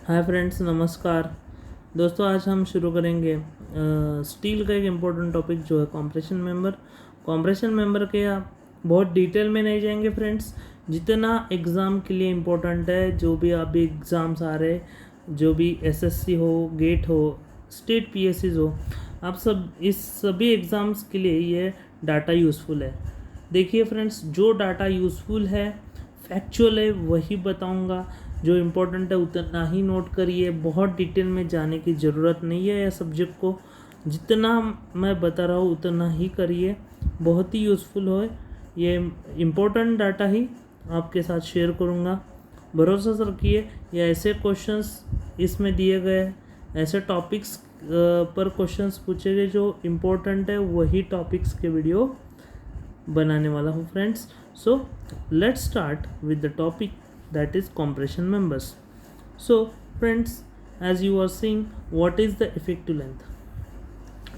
Hi friends, नमस्कार दोस्तों। आज हम शुरू करेंगे स्टील का एक इम्पोर्टेंट टॉपिक जो है कॉम्प्रेशन मेंबर। कॉम्प्रेशन मेंबर के आप बहुत डिटेल में नहीं जाएंगे फ्रेंड्स। जितना एग्ज़ाम के लिए इम्पोर्टेंट है, जो भी आप भी एग्ज़ाम्स आ रहे, जो भी एसएससी हो, गेट हो, स्टेट पीएससीज हो, आप सब इस सभी एग्ज़ाम्स के लिए ये डाटा यूज़फुल है। देखिए फ्रेंड्स, जो डाटा यूज़फुल है, फैक्चुअल है, वही बताऊंगा। जो इम्पोर्टेंट है उतना ही नोट करिए। बहुत डिटेल में जाने की ज़रूरत नहीं है। यह सब्जेक्ट को जितना मैं बता रहा हूँ उतना ही करिए, बहुत ही यूज़फुल हो। ये इम्पोर्टेंट डाटा ही आपके साथ शेयर करूँगा। भरोसा रखिए, ये ऐसे क्वेश्चंस इसमें दिए गए हैं, ऐसे टॉपिक्स पर क्वेश्चंस पूछे गए जो इम्पोर्टेंट है, वही टॉपिक्स के वीडियो बनाने वाला हूँ friends. So let's start with the topic that is compression members. So friends, as you are seeing, what is the effective length?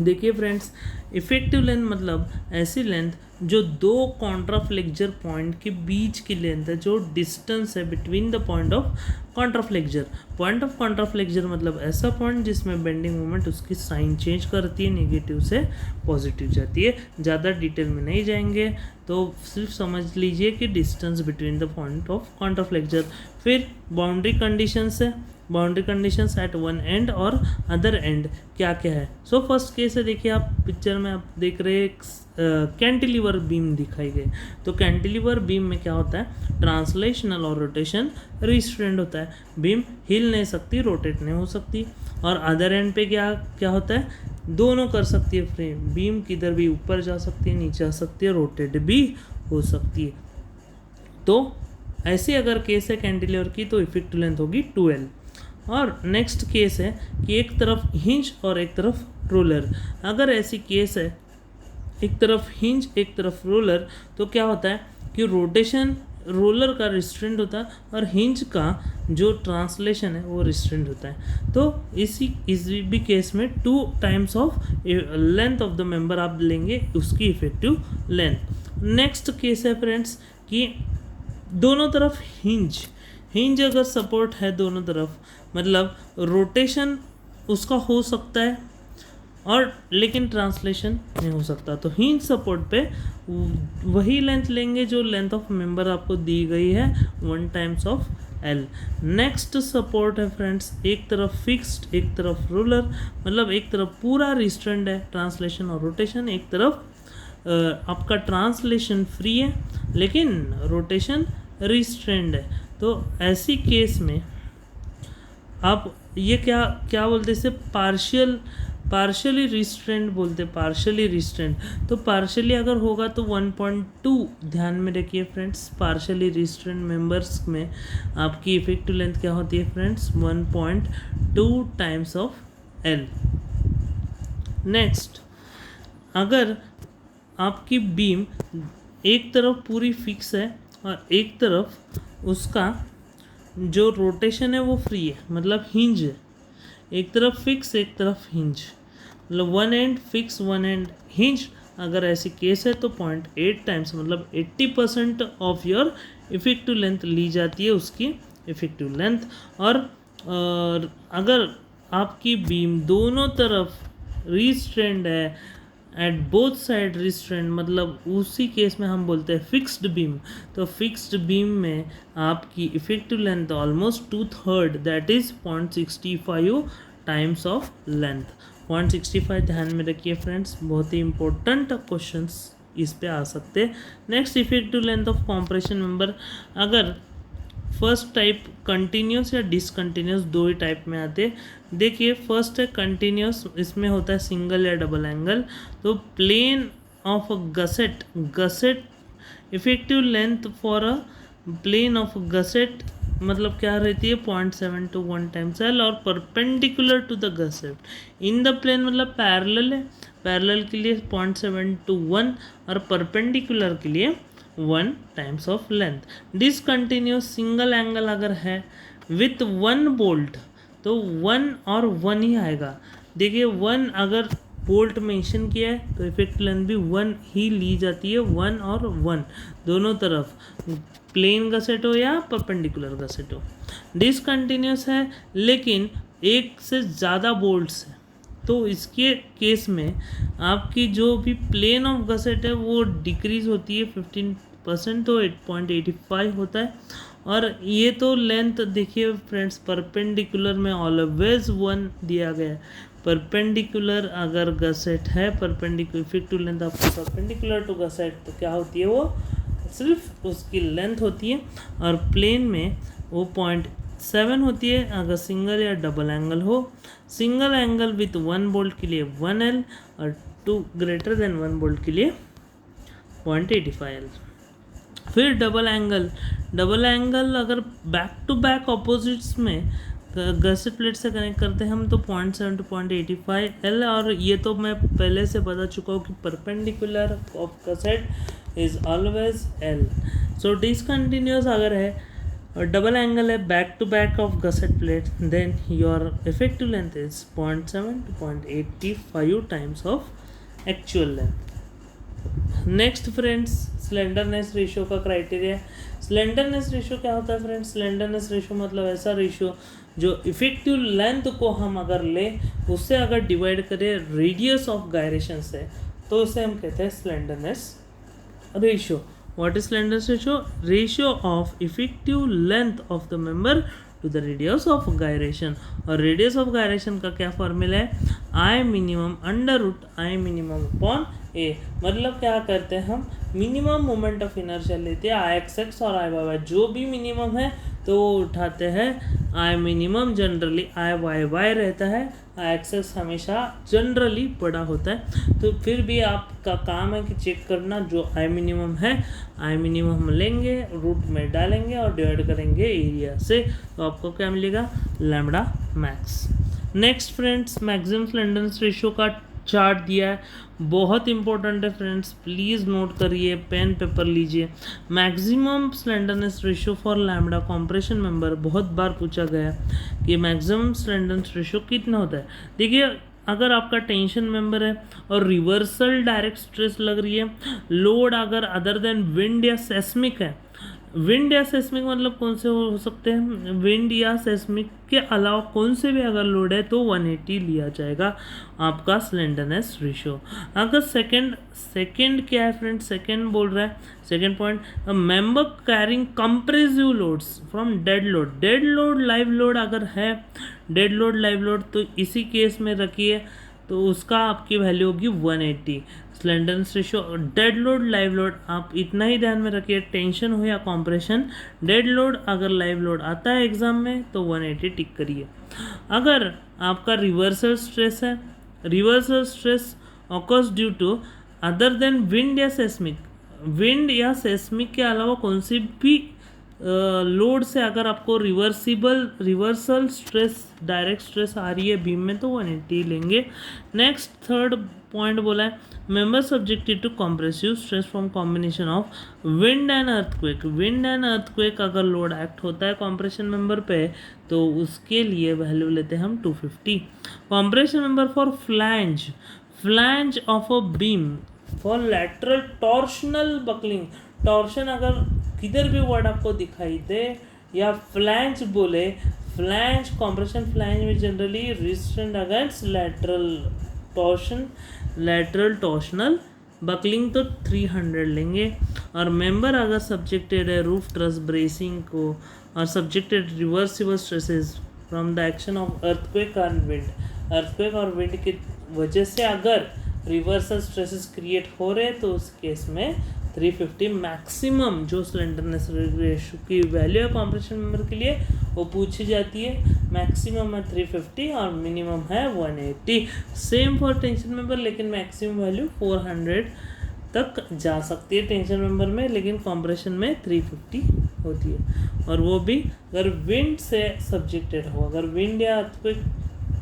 देखिए फ्रेंड्स, इफेक्टिव लेंथ मतलब ऐसी लेंथ जो दो कॉन्ट्राफ्लेक्चर पॉइंट के बीच की लेंथ है, जो डिस्टेंस है between the point of contraflexure. Point of contraflexure मतलब ऐसा पॉइंट जिसमें बेंडिंग मोमेंट उसकी साइन चेंज करती है, नेगेटिव से पॉजिटिव जाती है। ज़्यादा डिटेल में नहीं जाएंगे, तो सिर्फ समझ लीजिए कि distance between the point of contraflexure. फिर बाउंड्री कंडीशंस है, boundary conditions at one end और अदर एंड क्या क्या है। सो फर्स्ट केस है, देखिए आप पिक्चर में आप देख रहे हैं कैंटिलीवर बीम दिखाई गई। तो कैंटिलीवर बीम में क्या होता है, ट्रांसलेशनल और रोटेशन रिस्ट्रेंड होता है। बीम हिल नहीं सकती, रोटेट नहीं हो सकती। और अदर एंड पे क्या क्या होता है, दोनों कर सकती है फ्रेम। बीम किधर भी ऊपर जा सकती है, नीचे आ सकती है, रोटेट भी हो सकती है। तो ऐसे अगर केस है कैंटिलीवर की, तो इफेक्टिव लेंथ होगी 2L। और नेक्स्ट केस है कि एक तरफ हिंज और एक तरफ रोलर। अगर ऐसी केस है, एक तरफ हिंज एक तरफ रोलर, तो क्या होता है कि रोटेशन रोलर का रिस्ट्रेंट होता है और हिंज का जो ट्रांसलेशन है वो रिस्ट्रेंट होता है। तो इस भी केस में 2 times of length of the member आप लेंगे, उसकी इफेक्टिव लेंथ। नेक्स्ट केस है फ्रेंड्स कि दोनों तरफ हिंज अगर सपोर्ट है दोनों तरफ, मतलब रोटेशन उसका हो सकता है और लेकिन ट्रांसलेशन नहीं हो सकता, तो हिंज सपोर्ट पे वही लेंथ लेंगे जो लेंथ ऑफ मेंबर आपको दी गई है, 1 times of L। Next support है फ्रेंड्स, एक तरफ फिक्स्ड एक तरफ रोलर, मतलब एक तरफ पूरा रिस्ट्रेंड है, ट्रांसलेशन और रोटेशन, एक तरफ आपका ट्रांसलेशन फ्री है लेकिन रोटेशन रिस्ट्रेंड है। तो ऐसी केस में आप ये क्या क्या बोलते हैं, इसे पार्शियली रिस्ट्रेंड बोलते हैं, पार्शियली रिस्ट्रेंड। तो पार्शियली अगर होगा तो 1.2 ध्यान में रखिए फ्रेंड्स। पार्शियली रिस्ट्रेंड मेंबर्स में आपकी इफेक्टिव लेंथ क्या होती है friends, 1.2 times of L। Next, अगर आपकी बीम एक तरफ पूरी फिक्स है और एक तरफ उसका जो रोटेशन है वो फ्री है, मतलब हिंज है, एक तरफ फिक्स एक तरफ हिंज, मतलब 1 एंड फिक्स 1 एंड हिंज। अगर ऐसी केस है तो 0.8 टाइम्स, मतलब 80% ऑफ योर इफेक्टिव लेंथ ली जाती है, उसकी इफेक्टिव लेंथ। और अगर आपकी बीम दोनों तरफ रिस्ट्रेंड है, एट बोथ साइड रिस्ट्रेंड, मतलब उसी केस में हम बोलते हैं फिक्स्ड बीम। तो फिक्स्ड बीम में आपकी effective length almost 2/3, that is 0.65 times of length. 0.65 ध्यान में रखिए फ्रेंड्स, बहुत ही इंपॉर्टेंट क्वेश्चंस इस पे आ सकते हैं। Next, effective length of compression member. अगर फर्स्ट टाइप कंटिन्यूस या डिसकंटिन्यूस, दो ही टाइप में आते हैं। देखिए फर्स्ट है कंटिन्यूस, इसमें होता है सिंगल या डबल एंगल। तो plane of a gusset effective length for a plane of gusset मतलब क्या रहती है, 0.7 to 1 टाइम्स L। और perpendicular to the gusset in the plane मतलब पैरेलल है, पैरेलल के लिए 0.7 to 1 और परपेंडिकुलर के लिए 1 times of length. Discontinuous single angle अगर है विथ 1 बोल्ट, तो 1 और 1 ही आएगा। देखिए 1 अगर बोल्ट मेंशन किया है तो इफेक्टिव लेंथ भी 1 ही ली जाती है, 1 और 1 दोनों तरफ, प्लेन गसेट हो या परपेंडिकुलर गसेट हो। डिसकंटिन्यूस है लेकिन एक से ज़्यादा बोल्ट्स है, तो इसके केस में आपकी जो भी प्लेन ऑफ गसेट है वो डिक्रीज होती है 15%, तो 8.85 होता है। और ये तो लेंथ देखिए फ्रेंड्स, परपेंडिकुलर में ऑलवेज 1 दिया गया है। परपेंडिकुलर अगर गसेट है, परपेंडिकुलर इफेक्टिव लेंथ आपकी परपेंडिकुलर टू गसेट, तो क्या होती है वो सिर्फ उसकी लेंथ होती है। और प्लेन में वो 0.7 होती है अगर सिंगल या डबल एंगल हो। सिंगल एंगल विथ 1 बोल्ट के लिए 1L और 2 ग्रेटर देन 1 बोल्ट के लिए 0.85L। फिर डबल एंगल अगर बैक टू बैक ऑपोजिट्स में गसेट प्लेट से कनेक्ट करते हैं हम तो 0.7 to 0.85L, और ये तो मैं पहले से बता चुका हूँ कि perpendicular of gusset is always L। So discontinuous अगर है और डबल एंगल है back to back of gusset plate, then your effective length is 0.7 to 0.85 times of actual length. Next friends, slenderness ratio का क्राइटेरिया। स्लेंडरनेस रेशियो क्या होता है friends? Slenderness ratio मतलब ऐसा रेशियो जो इफेक्टिव लेंथ को हम अगर लें उससे अगर डिवाइड करें रेडियस ऑफ गायरेशन से, तो उसे हम कहते हैं slenderness ratio. What is slenderness ratio? Ratio of effective length of the member to the radius of gyration. और रेडियस ऑफ गायरेशन का क्या फॉर्मूला है? I minimum under root I minimum upon A. मतलब क्या करते हैं हम, मिनिमम मोमेंट ऑफ इनर्शिया लेते हैं आई एक्स एक्स और आई वाई वाई, जो भी मिनिमम है तो वो उठाते हैं I minimum, generally I Y Y रहता है, आई एक्स एक्स हमेशा जनरली बड़ा होता है। तो फिर भी आपका काम है कि चेक करना जो आई मिनिमम है, आई मिनिमम हम लेंगे रूट में डालेंगे और डिवाइड करेंगे एरिया से, तो आपको क्या मिलेगा? Lambda max. Next friends, maximum slenderness ratio का चार्ट दिया है, बहुत इंपॉर्टेंट है फ्रेंड्स, प्लीज़ नोट करिए, पेन पेपर लीजिए। Maximum slenderness ratio for lambda compression member बहुत बार पूछा गया कि मैक्सिमम स्लेंडरनेस रेशियो कितना होता है। देखिए, अगर आपका टेंशन मेंबर है और रिवर्सल डायरेक्ट स्ट्रेस लग रही है, लोड अगर अदर देन विंड या सेस्मिक है, विंड या सेस्मिक मतलब कौन से हो सकते हैं? विंड या सेस्मिक के अलावा कौन से भी अगर लोड है तो 180 लिया जाएगा आपका स्लेंडरनेस रेशियो। अगर सेकंड क्या है फ्रेंड? सेकंड बोल रहा है, second point, member carrying compressive loads from dead load live load अगर है, डेड लोड लाइव लोड, तो इसी केस में रखिए तो उसका आपकी वैल्यू होगी 180। Slenderness ratio dead load live load, आप इतना ही ध्यान में रखिए, टेंशन हो या कॉम्प्रेशन, डेड लोड अगर लाइव लोड आता है एग्जाम में तो 180 टिक करिए। अगर आपका रिवर्सल स्ट्रेस है, reversal stress occurs due to other than wind या सेस्मिक, विंड या सेस्मिक के अलावा कौन सी भी लोड से अगर आपको रिवर्सल स्ट्रेस डायरेक्ट स्ट्रेस आ रही है बीम में तो 180 लेंगे। नेक्स्ट थर्ड पॉइंट बोला है, member subjected to compressive stress from combination of wind and earthquake. Wind and earthquake अगर लोड एक्ट होता है कॉम्प्रेशन मेंबर पे तो उसके लिए वैल्यू लेते हैं हम 250। Compression member for flange of a beam for lateral torsional buckling. Torsion अगर किधर भी वर्ड आपको दिखाई दे या फ्लैंज बोले, फ्लैंज कॉम्प्रेशन फ्लैंज में generally resistant against lateral torsional buckling तो 300 लेंगे। और मेंबर अगर सब्जेक्टेड है रूफ ट्रस ब्रेसिंग को और subjected reversible stresses from the action of earthquake and wind, earthquake और विंड की वजह से अगर रिवर्सल स्ट्रेसेस क्रिएट हो रहे तो उस केस में 350 मैक्सिमम जो स्लेंडरनेस रेशियो की वैल्यू है कॉम्प्रेशन मेंबर के लिए वो पूछी जाती है। मैक्सिमम है 350 और मिनिमम है 180। सेम फॉर टेंशन मेंबर, लेकिन मैक्सिमम वैल्यू 400 तक जा सकती है टेंशन मेंबर में, लेकिन कॉम्प्रेशन में 350 होती है। और वो भी अगर विंड से सब्जेक्टेड हो, अगर विंड या अर्थक्वेक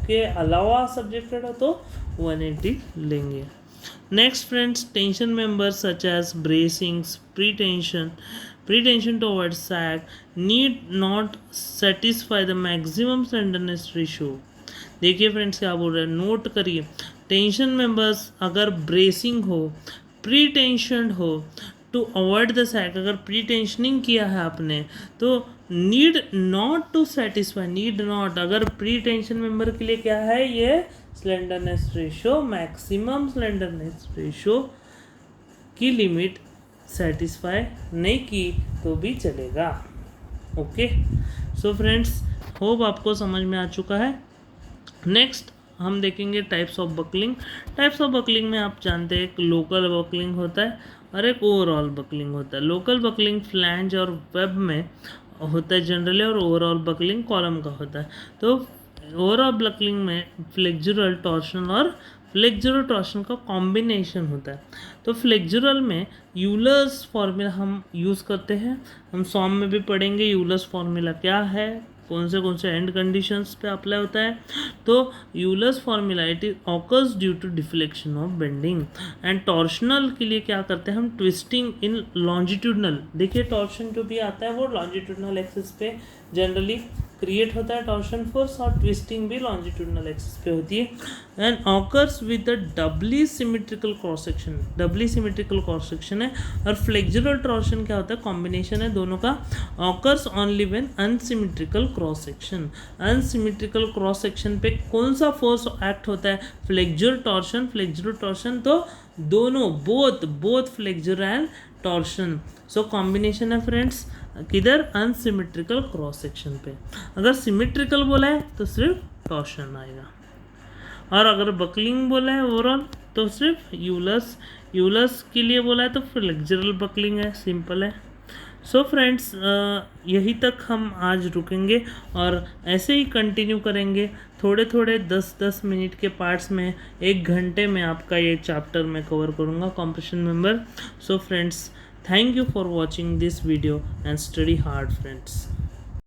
के अलावा सब्जेक्टेड हो तो 180 लेंगे। Next friends, tension members such as bracings, pretension towards sag need not satisfy the maximum slenderness ratio। देखिए फ्रेंड्स क्या बोल रहे हैं, नोट करिए, टेंशन मेंबर्स अगर ब्रेसिंग हो, प्री टेंशन हो, टू अवॉइड द सैक, अगर प्री टेंशनिंग किया है आपने तो need not to satisfy, need not, अगर प्री टेंशन मेंबर के लिए क्या है ये slenderness ratio, maximum slenderness ratio की लिमिट सेटिस्फाई नहीं की तो भी चलेगा। ओके, सो फ्रेंड्स होप आपको समझ में आ चुका है। नेक्स्ट हम देखेंगे types of buckling. Types of buckling में आप जानते हैं एक लोकल बकलिंग होता है और एक ओवरऑल बकलिंग होता है। लोकल बकलिंग फ्लैंज और वेब में होता है जनरली, और ओवरऑल बकलिंग कॉलम का होता है। तो ओवरऑल बकलिंग में फ्लेक्सुरल टॉर्शन और फ्लेक्सुरल टॉर्शन का कॉम्बिनेशन होता है। तो फ्लेक्सुरल में यूलर्स फॉर्मूला हम यूज़ करते हैं, हम सॉम में भी पढ़ेंगे यूलर्स फॉर्मूला क्या है, कौन से एंड कंडीशंस पे अप्लाई होता है। तो Euler's formula it is occurs due to deflection of bending. And torsional के लिए क्या करते हैं हम, ट्विस्टिंग इन लॉन्जिट्यूडनल, देखिए टॉर्शन जो भी आता है वो लॉन्जिट्यूडनल एक्सिस पे जनरली क्रिएट होता है टॉर्शन फोर्स, और ट्विस्टिंग भी लॉन्जिट्यूडनल एक्सिस पे होती है। And occurs with the doubly symmetrical cross section, doubly symmetrical cross section है। और फ्लेक्सुरल टॉर्शन क्या होता है, कॉम्बिनेशन है दोनों का। Occurs only when unsymmetrical cross section, unsymmetrical cross section पे कौन सा फोर्स एक्ट होता है, फ्लेक्सुरल टॉर्शन, फ्लेक्सुरल टॉर्शन, तो दोनों both flexural and torsion. So combination है फ्रेंड्स किधर, अनसिमेट्रिकल क्रॉस सेक्शन पे। अगर सिमेट्रिकल बोला है तो सिर्फ टॉर्शन आएगा, और अगर बकलिंग बोला है ओवरऑल तो सिर्फ यूलर्स के लिए बोला है तो फ्लेक्सुरल बकलिंग है, सिंपल है। सो फ्रेंड्स यही तक हम आज रुकेंगे और ऐसे ही कंटिन्यू करेंगे थोड़े 10-10 मिनट के पार्ट्स में। 1 घंटे में आपका ये चैप्टर मैं कवर करूँगा compression member. So friends, thank you for watching this video and study hard friends.